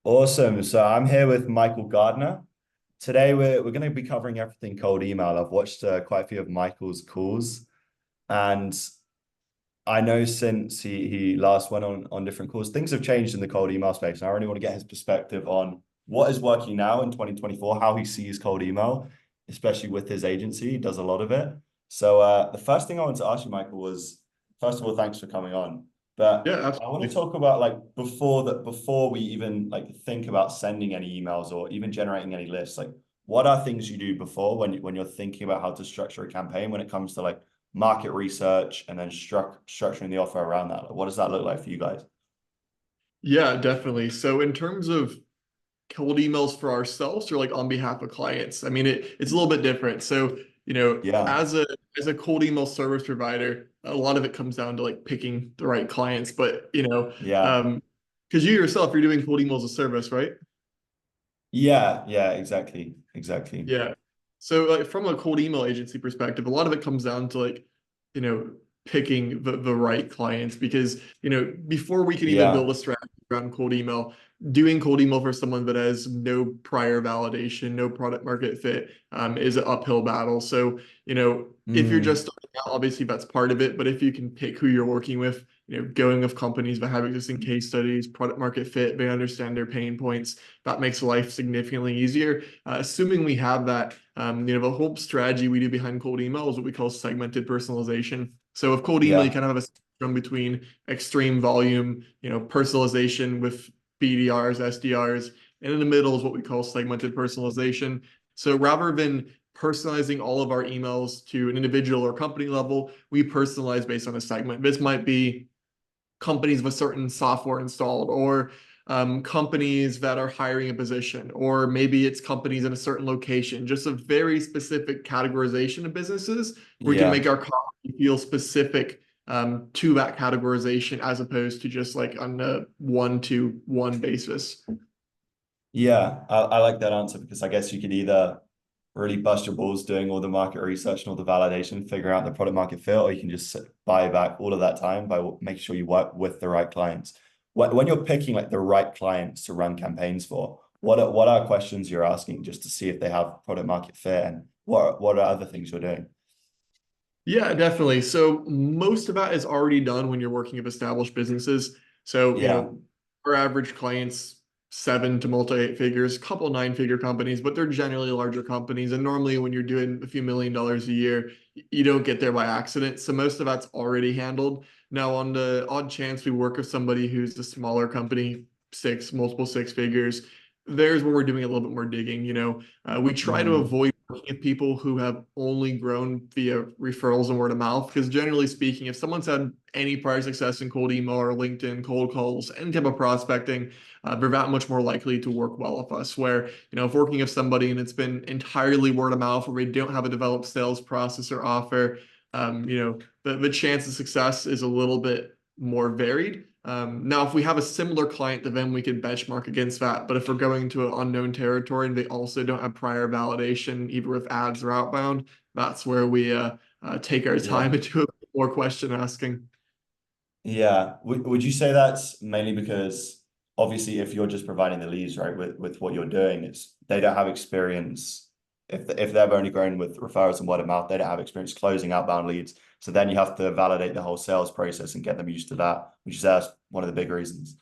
Awesome. So I'm here with Michael Gardiner. Today we're going to be covering everything cold email. I've watched quite a few of Michael's calls, and I know since he last went on different calls, things have changed in the cold email space. And I really want to get his perspective on what is working now in 2024, how he sees cold email, especially with his agency. He does a lot of it. So the first thing I want to ask you, Michael, was first of all, thanks for coming on. But Yeah, I want to absolutely. talk about like before we even like think about sending any emails or even generating any lists, like what are things you do before when you're thinking about how to structure a campaign when it comes to like market research and then structuring the offer around that? Like, what does that look like for you guys? Yeah, definitely. So in terms of cold emails for ourselves or like on behalf of clients, I mean it's a little bit different. So, Yeah, as a cold email service provider, a lot of it comes down to like picking the right clients. But yeah, um, because you yourself, you're doing cold emails as a service, right? yeah, exactly. Yeah. So like from a cold email agency perspective, a lot of it comes down to like, you know, picking the right clients because, before we can even Yeah, build a strategy around cold email, doing cold email for someone that has no prior validation, no product market fit, is an uphill battle. So, if you're just mm, starting out, obviously that's part of it. But if you can pick who you're working with, going with companies that have existing case studies, product market fit, they understand their pain points, that makes life significantly easier. Assuming we have that, the whole strategy we do behind cold email is what we call segmented personalization. So with cold email, you yeah, kind of have a spectrum between extreme volume, personalization with BDRs, SDRs, and in the middle is what we call segmented personalization. So rather than personalizing all of our emails to an individual or company level, we personalize based on a segment. This might be companies with certain software installed, or companies that are hiring a position, or maybe it's companies in a certain location, just a very specific categorization of businesses. We can yeah. make our copy feel specific to that categorization as opposed to just like on a one-to-one basis. Yeah, I like that answer because I guess you could either really bust your balls doing all the market research and all the validation, figuring out the product market fit, or you can just buy back all of that time by making sure you work with the right clients. When you're picking like the right clients to run campaigns for, what are questions you're asking just to see if they have product market fit, and what are other things you're doing? Yeah, definitely. So most of that is already done when you're working with established businesses. So, Yeah, our average clients, seven to multi eight figures, couple nine-figure companies, but they're generally larger companies. And normally when you're doing a few $1 million a year, you don't get there by accident. So most of that's already handled. Now, on the odd chance we work with somebody who's a smaller company, multiple six figures, there's where we're doing a little bit more digging. We try to mm, avoid working with people who have only grown via referrals and word of mouth. Because generally speaking, if someone's had any prior success in cold email or LinkedIn, cold calls, any type of prospecting, they're that much more likely to work well with us. Where, if working with somebody and it's been entirely word of mouth, where we don't have a developed sales process or offer, the chance of success is a little bit more varied. Now, if we have a similar client to them, we can benchmark against that. But if we're going to an unknown territory and they also don't have prior validation, either with ads or outbound, that's where we take our yeah. time and do a bit more question asking. Yeah. Would you say that's mainly because obviously if you're just providing the leads, right, with what you're doing, it's they don't have experience. If they've only grown with referrals and word of mouth, they don't have experience closing outbound leads. So then you have to validate the whole sales process and get them used to that, which is that's one of the big reasons.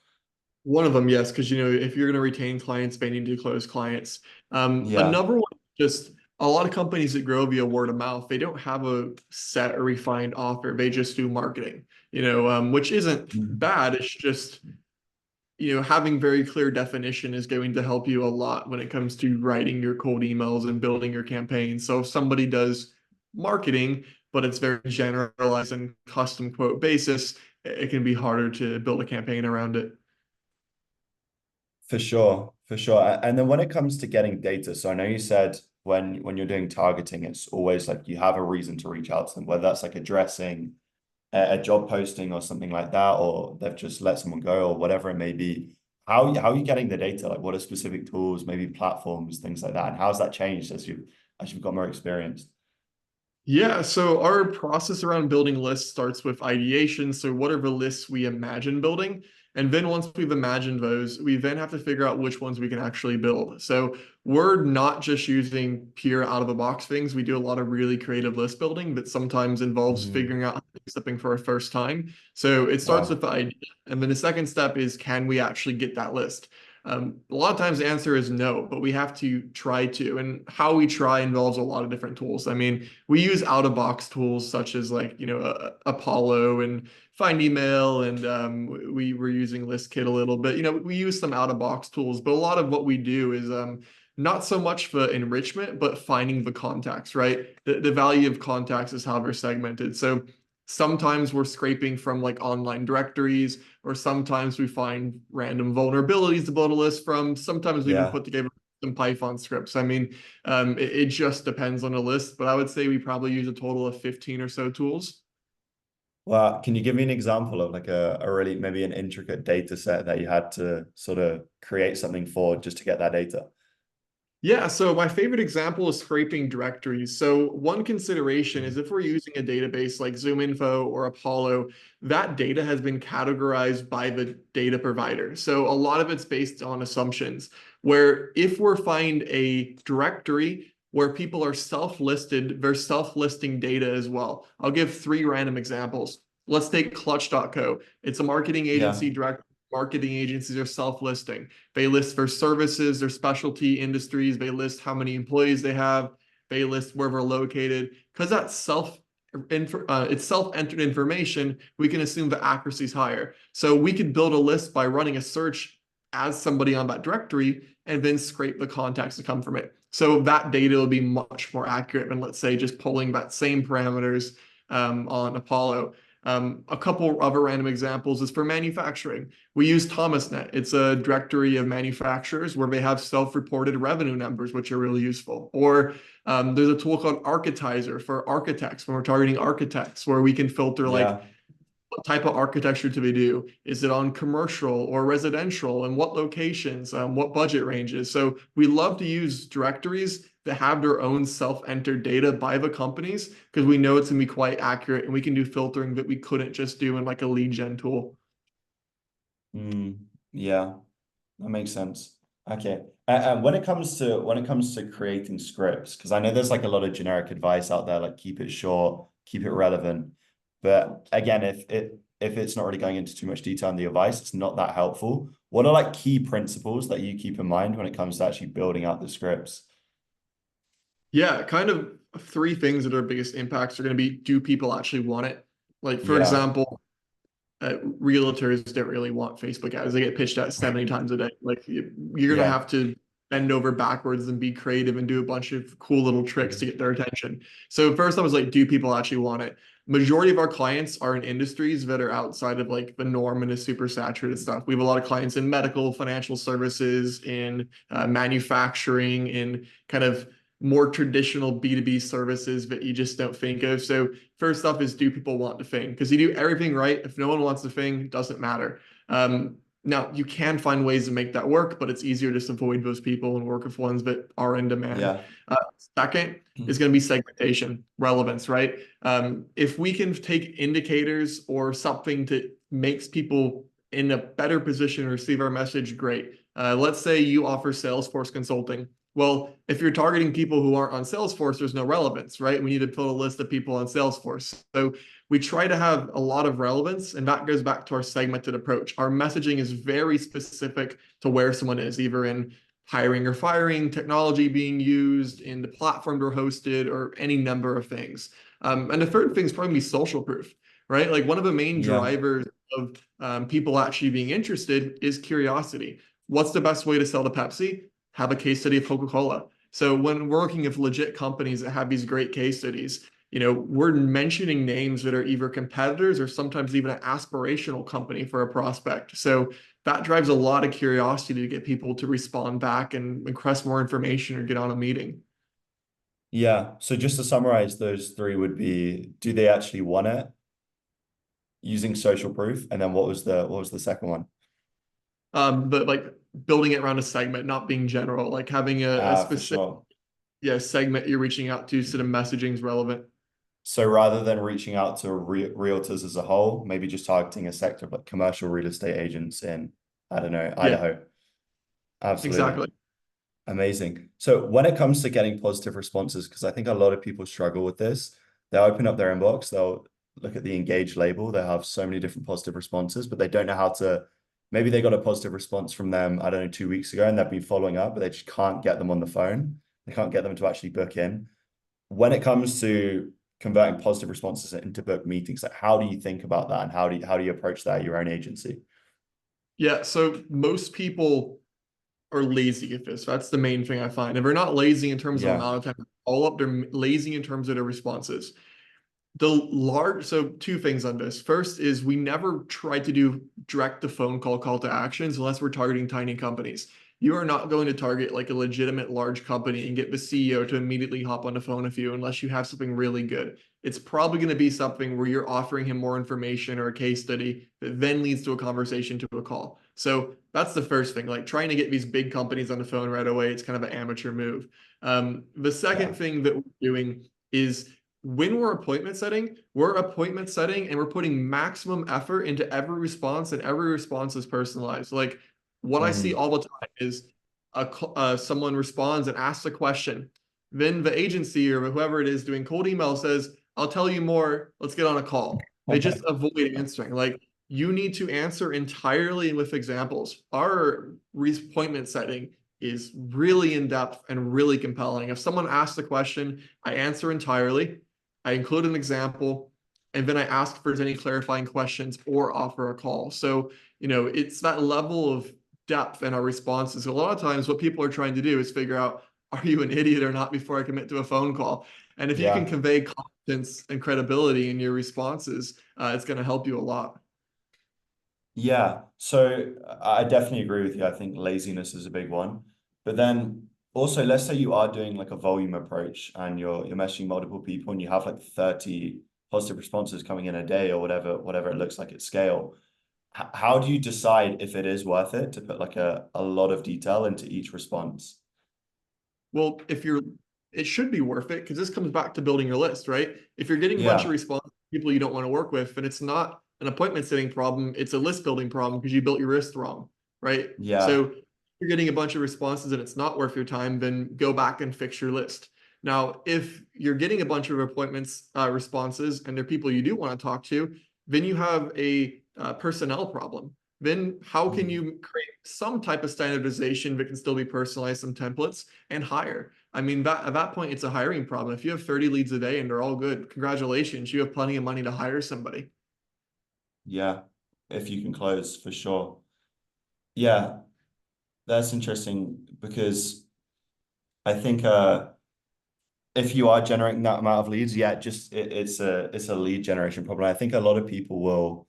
One of them, yes, because if you're going to retain clients, they need to close clients. Yeah. Another one, just a lot of companies that grow via word of mouth, they don't have a set or refined offer. They just do marketing, which isn't Mhm. bad. It's just having very clear definition is going to help you a lot when it comes to writing your cold emails and building your campaigns. So if somebody does marketing, but it's very generalized and custom quote basis, it can be harder to build a campaign around it. For sure, for sure. And then when it comes to getting data, so I know you said when you're doing targeting, it's always like you have a reason to reach out to them, whether that's like addressing a job posting or something like that, or they've just let someone go or whatever it may be. How are you getting the data? Like what are specific tools, maybe platforms, things like that? And how's that changed as you've got more experience? Yeah, so our process around building lists starts with ideation. So what are the lists we imagine building? And then once we've imagined those, we then have to figure out which ones we can actually build. So we're not just using pure out of the box things. We do a lot of really creative list building that sometimes involves Mhm. figuring out how to do something for a first time. So it starts with Wow. the idea. And then the second step is, can we actually get that list? A lot of times the answer is no, but we have to try to. And how we try involves a lot of different tools. I mean, we use out of box tools such as like, Apollo and Find Email, and we were using ListKit a little bit. We use some out of box tools, but a lot of what we do is not so much for enrichment, but finding the contacts, right? The value of contacts is how they're segmented. So sometimes we're scraping from like online directories, or sometimes we find random vulnerabilities to build a list from. Sometimes we even Yeah. put together some Python scripts. I mean, it just depends on the list, but I would say we probably use a total of 15 or so tools. Well, can you give me an example of like a really maybe an intricate data set that you had to sort of create something for just to get that data? Yeah, so my favorite example is scraping directories. So one consideration is Mhm. if we're using a database like ZoomInfo or Apollo, that data has been categorized by the data provider. So a lot of it's based on assumptions, where if we're find a directory where people are self-listed, they're self-listing data as well. I'll give three random examples. Let's take Clutch.co. It's a marketing Yeah. agency direct. Marketing agencies are self-listing. They list their services, their specialty industries. They list how many employees they have. They list where they're located. Because that's it's self-entered information, we can assume the accuracy is higher. So we could build a list by running a search as somebody on that directory and then scrape the contacts that come from it. So that data will be much more accurate than, let's say, just pulling that same parameters on Apollo. A couple other random examples is for manufacturing. We use ThomasNet. It's a directory of manufacturers where they have self-reported revenue numbers, which are really useful. Or there's a tool called Architizer for architects when we're targeting architects, where we can filter like Yeah. what type of architecture do we do? Is it on commercial or residential? And what locations? What budget ranges? So we love to use directories that have their own self-entered data by the companies because we know it's going to be quite accurate and we can do filtering that we couldn't just do in like a lead gen tool. Mm, yeah. That makes sense. Okay. And when it comes to creating scripts, because I know there's like a lot of generic advice out there, like keep it short, keep it relevant. But again, if it's not really going into too much detail in the advice, it's not that helpful. What are like key principles that you keep in mind when it comes to actually building out the scripts? Yeah, kind of three things that are biggest impacts are going to be, do people actually want it? Like, for Yeah, example, realtors don't really want Facebook ads. They get pitched at 70 times a day. Like you're gonna yeah. have to bend over backwards and be creative and do a bunch of cool little tricks to Mhm. get their attention. So first I was like, do people actually want it? Majority of our clients are in industries that are outside of like the norm and is super saturated stuff. We have a lot of clients in medical, financial services, in manufacturing, in kind of more traditional B2B services that you just don't think of. So first off is, do people want the thing? Because you do everything right. If no one wants the thing, it doesn't matter. Now you can find ways to make that work, but it's easier to just avoid those people and work with ones that are in demand. Yeah. Second is Mhm. going to be segmentation, relevance, right? If we can take indicators or something that makes people in a better position to receive our message, great. Let's say you offer Salesforce consulting. Well, if you're targeting people who aren't on Salesforce, there's no relevance, right? We need to put a list of people on Salesforce. So we try to have a lot of relevance, and that goes back to our segmented approach. Our messaging is very specific to where someone is, either in hiring or firing, technology being used, in the platform they're hosted, or any number of things. And the third thing is probably social proof, right? Like one of the main Yeah. drivers of people actually being interested is curiosity. What's the best way to sell to Pepsi? Have a case study of Coca-Cola. So when we're working with legit companies that have these great case studies, we're mentioning names that are either competitors or sometimes even an aspirational company for a prospect. So that drives a lot of curiosity to get people to respond back and request more information or get on a meeting. Yeah. So just to summarize, those three would be, do they actually want it? Using social proof, and then what was the second one? But like building it around a segment, not being general, like having a Ah, for specific sure. segment you're reaching out to so the messaging is relevant. So rather than reaching out to realtors as a whole, maybe just targeting a sector of like commercial real estate agents in, I don't know, Yeah, Idaho. Absolutely. exactly. Amazing. So when it comes to getting positive responses, because I think a lot of people struggle with this, they'll open up their inbox, they'll look at the engage label, they have so many different positive responses, but they don't know how to, maybe they got a positive response from them, I don't know, 2 weeks ago, and they've been following up, but they just can't get them on the phone. They can't get them to actually book in. When it comes to converting positive responses into book meetings, like how do you think about that, and how do you approach that at your own agency? Yeah, so most people are lazy at this. That's the main thing I find. And they're not lazy in terms of Yeah. amount of time to follow up, they're lazy in terms of their responses. So two things on this. First is we never try to do direct to phone call to actions unless we're targeting tiny companies. You are not going to target like a legitimate large company and get the CEO to immediately hop on the phone with you unless you have something really good. It's probably going to be something where you're offering him more information or a case study that then leads to a conversation to a call. So that's the first thing. Like trying to get these big companies on the phone right away, it's kind of an amateur move. The second Yeah. thing that we're doing is when we're appointment setting and we're putting maximum effort into every response, and every response is personalized. Like what I see Mm. all the time is someone responds and asks a question. Then the agency or whoever it is doing cold email says, I'll tell you more. Let's get on a call. They just avoid answering. Like you need to answer entirely and with examples. Our appointment setting is really in depth and really compelling. If someone asks a question, I answer entirely. I include an example, and then I ask if there's any clarifying questions or offer a call. So, it's that level of depth in our responses. A lot of times, what people are trying to do is figure out, are you an idiot or not before I commit to a phone call? And if you can Yeah. convey confidence and credibility in your responses, it's going to help you a lot. Yeah, so I definitely agree with you. I think laziness is a big one. But then also, let's say you are doing like a volume approach and you're messaging multiple people and you have like 30 positive responses coming in a day or whatever it looks like at scale. How do you decide if it is worth it to put like a lot of detail into each response? Well, it should be worth it because this comes back to building your list, right? If you're getting a bunch of Yeah, responses from people you don't want to work with, and it's not an appointment setting problem, it's a list building problem because you built your list wrong, right? yeah, So if you're getting a bunch of responses and it's not worth your time, then go back and fix your list. Now, if you're getting a bunch of appointments responses and they're people you do want to talk to, then you have a personnel problem. Then how can mm, you create some type of standardization that can still be personalized, some templates, and hire? I mean, at that point, it's a hiring problem. If you have 30 leads a day and they're all good, congratulations, you have plenty of money to hire somebody. yeah. If you can close for sure. Yeah, that's interesting because I think if you are generating that amount of leads, yeah, it's a lead generation problem. I think a lot of people will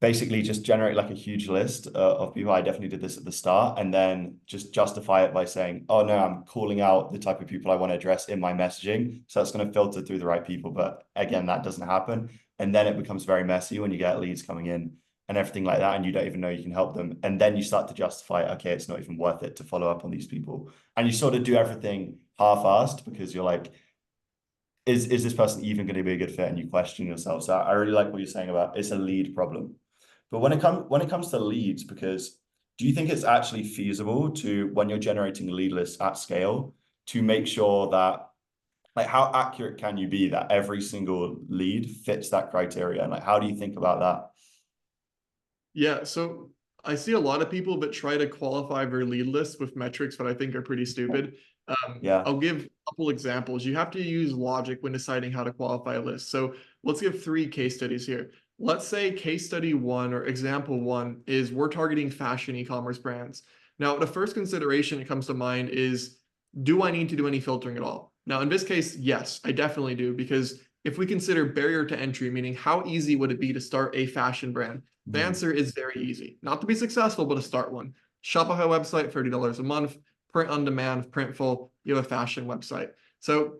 basically just generate like a huge list of people. I definitely did this at the start, and then just justify it by saying, "Oh no, I'm calling out the type of people I want to address in my messaging." So that's going to filter through the right people. But again, that doesn't happen, and then it becomes very messy when you get leads coming in and everything like that, and you don't even know you can help them. And then you start to justify, okay, it's not even worth it to follow up on these people, and you sort of do everything half-assed because you're like, is this person even going to be a good fit? And you question yourself. So I really like what you're saying about it's a lead problem. But when it comes to leads, because do you think it's actually feasible to, when you're generating lead lists at scale, to make sure that, like, how accurate can you be that every single lead fits that criteria? And like, how do you think about that? Yeah, so I see a lot of people that try to qualify their lead list with metrics that I think are pretty stupid. Yeah. I'll give a couple examples. You have to use logic when deciding how to qualify a list. So let's give three case studies here. Let's say case study one or example one is we're targeting fashion e-commerce brands. Now, the first consideration that comes to mind is, do I need to do any filtering at all? Now, in this case, yes, I definitely do, because if we consider barrier to entry, meaning how easy would it be to start a fashion brand? The Mm. answer is very easy. Not to be successful, but to start one. Shopify website, $30 a month, print on demand, Printful, you have a fashion website. So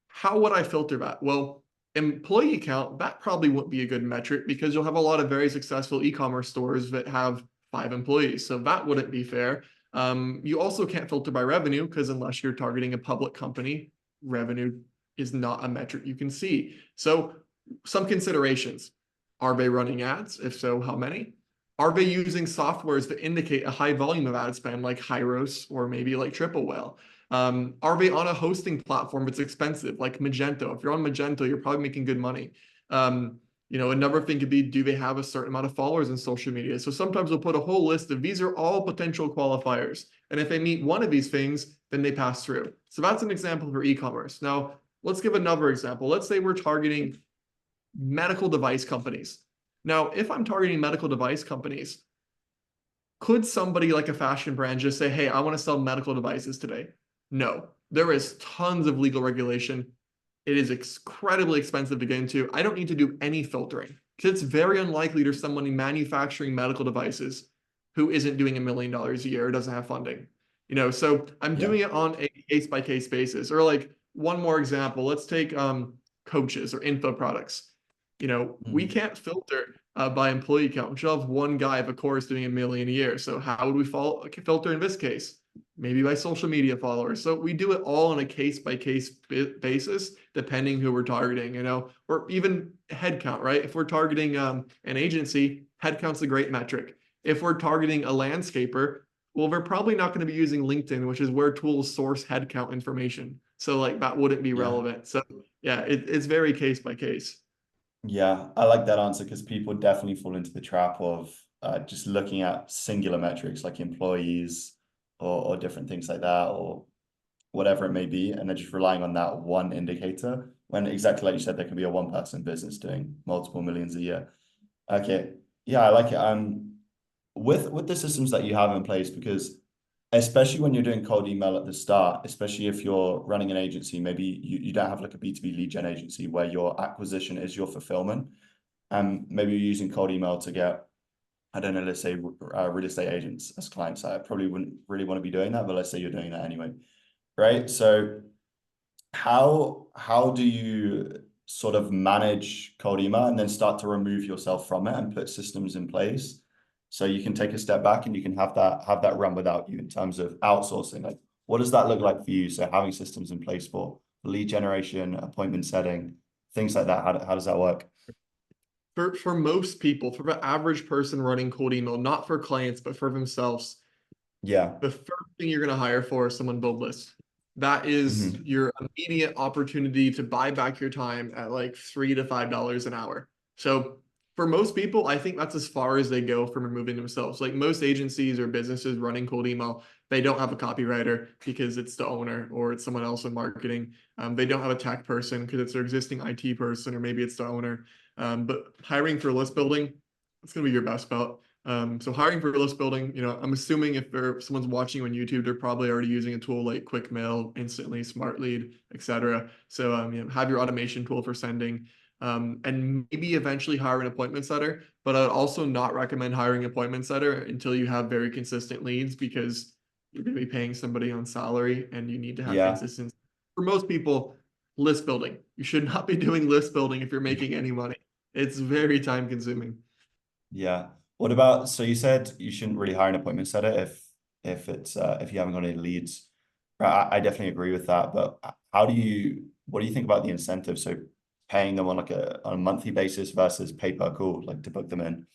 how would I filter that? Well, employee count, that probably wouldn't be a good metric because you'll have a lot of very successful e-commerce stores that have 5 employees. So that wouldn't be fair. You also can't filter by revenue because unless you're targeting a public company, revenue is not a metric you can see. So some considerations. Are they running ads? If so, how many? Are they using softwares that indicate a high volume of ad spend like Hyros or maybe like Triple Whale? Are they on a hosting platform that's expensive like Magento? If you're on Magento, you're probably making good money. Another thing could be, do they have a certain amount of followers in social media? So sometimes we'll put a whole list of these are all potential qualifiers. And if they meet one of these things, then they pass through. So that's an example for e-commerce. Now, let's give another example. Let's say we're targeting medical device companies. Now, if I'm targeting medical device companies, could somebody like a fashion brand just say, hey, I want to sell medical devices today? No, there is tons of legal regulation. It is incredibly expensive to get into. I don't need to do any filtering because it's very unlikely there's somebody manufacturing medical devices who isn't doing $1 million a year or doesn't have funding. So I'm Yeah. doing it on a case by case basis. Or like one more example, let's take coaches or info products. We Mm. can't filter by employee count. We should have one guy of a course doing $1 million a year. So how would we filter in this case? Maybe by social media followers. So we do it all on a case by case basis, depending who we're targeting, or even headcount, right? If we're targeting an agency, headcount's a great metric. If we're targeting a landscaper, well, they're probably not going to be using LinkedIn, which is where tools source headcount information. So like that wouldn't be Yeah. relevant. So yeah, it's very case by case. Yeah, I like that answer because people definitely fall into the trap of just looking at singular metrics like employees or different things like that or whatever it may be, and they're just relying on that one indicator when exactly like you said, there can be a one-person business doing multiple millions a year. Okay. Yeah, I like it. With the systems that you have in place, because especially when you're doing cold email at the start, especially if you're running an agency, maybe you don't have like a B2B lead gen agency where your acquisition is your fulfillment. And maybe you're using cold email to get, I don't know, let's say real estate agents as clients. I probably wouldn't really want to be doing that, but let's say you're doing that anyway, right? So how do you sort of manage cold email and then start to remove yourself from it and put systems in place so you can take a step back and you can have that run without you in terms of outsourcing? Like, what does that look like for you? So having systems in place for lead generation, appointment setting, things like that. How does that work? For most people, for the average person running cold email, not for clients, but for themselves, Yeah. the first thing you're going to hire for is someone build lists. That is Hmm. your immediate opportunity to buy back your time at like $3 to $5 an hour. So for most people, I think that's as far as they go from removing themselves. Like most agencies or businesses running cold email, they don't have a copywriter because it's the owner or it's someone else in marketing. They don't have a tech person because it's their existing IT person or maybe it's the owner. But hiring for list building, it's going to be your best bet. So hiring for list building, I'm assuming if someone's watching on YouTube, they're probably already using a tool like Quick Mail, Instantly, Smart Lead, etc. So have your automation tool for sending, and maybe eventually hire an appointment setter. But I'd also not recommend hiring an appointment setter until you have very consistent leads because you're going to be paying somebody on salary and you need to have Yeah. consistency. For most people, list building. You should not be doing list building if you're making any money. It's very time consuming. Yeah. What about, so you said you shouldn't really hire an appointment setter if you haven't got any leads. Right, I definitely agree with that. But what do you think about the incentive? So paying them on like on a monthly basis versus pay per call, like to book them in.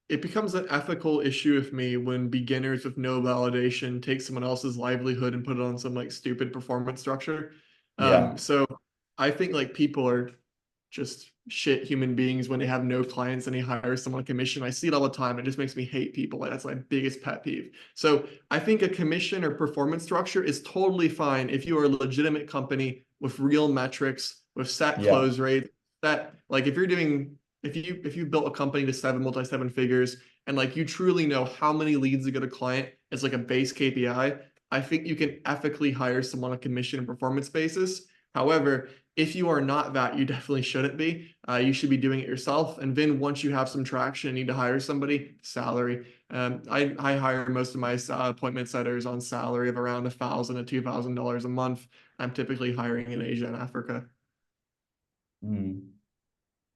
It becomes an ethical issue with me when beginners with no validation take someone else's livelihood and put it on some like stupid performance structure. Yeah. So I think like people are just shit human beings when they have no clients and they hire someone on commission. I see it all the time. It just makes me hate people. Like, that's my biggest pet peeve. So I think a commission or performance structure is totally fine if you are a legitimate company with real metrics, with set Yeah. close rates. That like if you built a company to multi seven figures and like you truly know how many leads to get a client as like a base KPI, I think you can ethically hire someone on a commission and performance basis. However, if you are not that, you definitely shouldn't be. You should be doing it yourself. And then once you have some traction and need to hire somebody, salary. I hire most of my appointment setters on salary of around $1,000 to $2,000 a month. I'm typically hiring in Asia and Africa. Mm,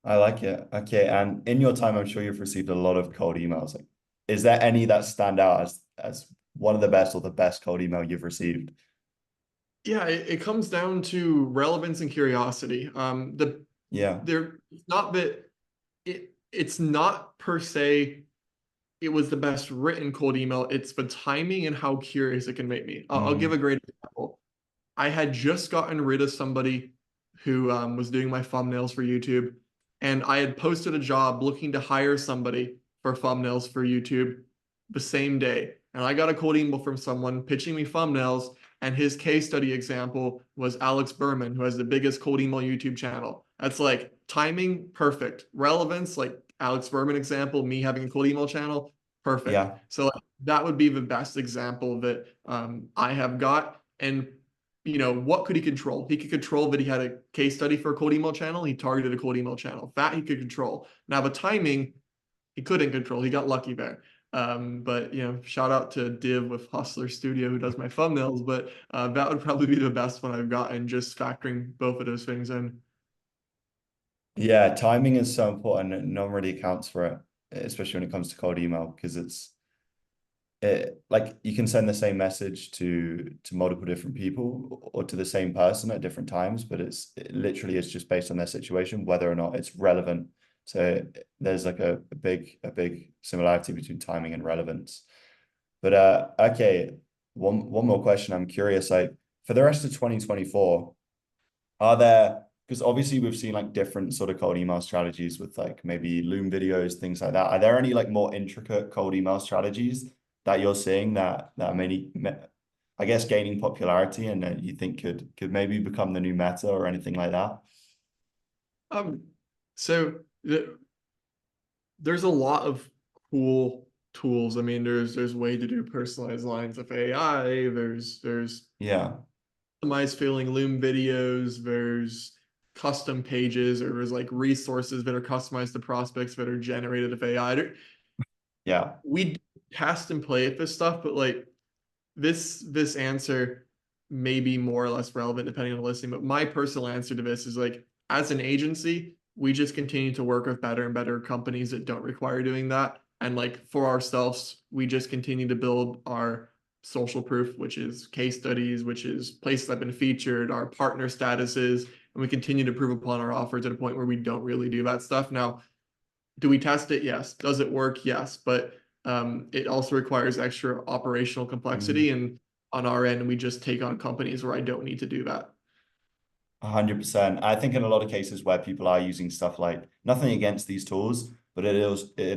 I like it. Okay. And in your time, I'm sure you've received a lot of cold emails. Like, is there any that stand out as one of the best or the best cold email you've received? Yeah, it comes down to relevance and curiosity. Yeah. It's not that it's not per se it was the best written cold email. It's the timing and how curious it can make me. I'll give a Mm, great example. I had just gotten rid of somebody who was doing my thumbnails for YouTube, and I had posted a job looking to hire somebody for thumbnails for YouTube the same day. And I got a cold email from someone pitching me thumbnails, and his case study example was Alex Berman, who has the biggest cold email YouTube channel. That's like timing, perfect. Relevance, like Alex Berman example, me having a cold email channel, perfect. yeah. So like, that would be the best example that I have got. And what could he control? He could control that he had a case study for a cold email channel. He targeted a cold email channel. That he could control. Now the timing, he couldn't control. He got lucky there. But shout out to Div with Hustler Studio who does my thumbnails. But that would probably be the best one I've gotten, just factoring both of those things in. Yeah, timing is so important and no one really accounts for it, especially when it comes to cold email, because like you can send the same message to multiple different people or to the same person at different times, but it literally is just based on their situation, whether or not it's relevant. So there's like a big similarity between timing and relevance. But okay, one more question. I'm curious, like for the rest of 2024, are there, because obviously we've seen like different sort of cold email strategies with like maybe Loom videos, things like that. Are there any like more intricate cold email strategies that you're seeing that are maybe, I guess, gaining popularity and that you think could maybe become the new meta or anything like that? Um, so there's a lot of cool tools. I mean, there's way to do personalized lines of AI. There's Yeah, customized filling Loom videos. There's custom pages, or there's like resources that are customized to prospects that are generated of AI. yeah. We test and play with this stuff, but like this answer may be more or less relevant depending on the listing. But my personal answer to this is like, as an agency, we just continue to work with better and better companies that don't require doing that. And like for ourselves, we just continue to build our social proof, which is case studies, which is places that have been featured, our partner statuses, and we continue to prove upon our offer to the point where we don't really do that stuff. Now, do we test it? Yes. Does it work? Yes. But it also requires extra operational Mm. complexity. And on our end, we just take on companies where I don't need to do that. 100%. I think in a lot of cases where people are using stuff like nothing against these tools, but it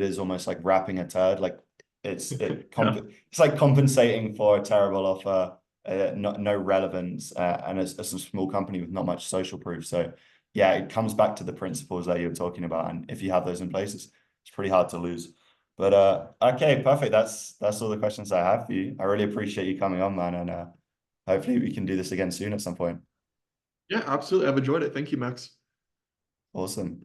is almost like wrapping a turd. Like Yeah. it's like compensating for a terrible offer, no relevance, and it's a small company with not much social proof. So yeah, it comes back to the principles that you're talking about, and if you have those in place, it's pretty hard to lose. But okay, perfect. That's all the questions I have for you. I really appreciate you coming on, man, and hopefully we can do this again soon at some point. Yeah, absolutely. I've enjoyed it. Thank you, Max. Awesome.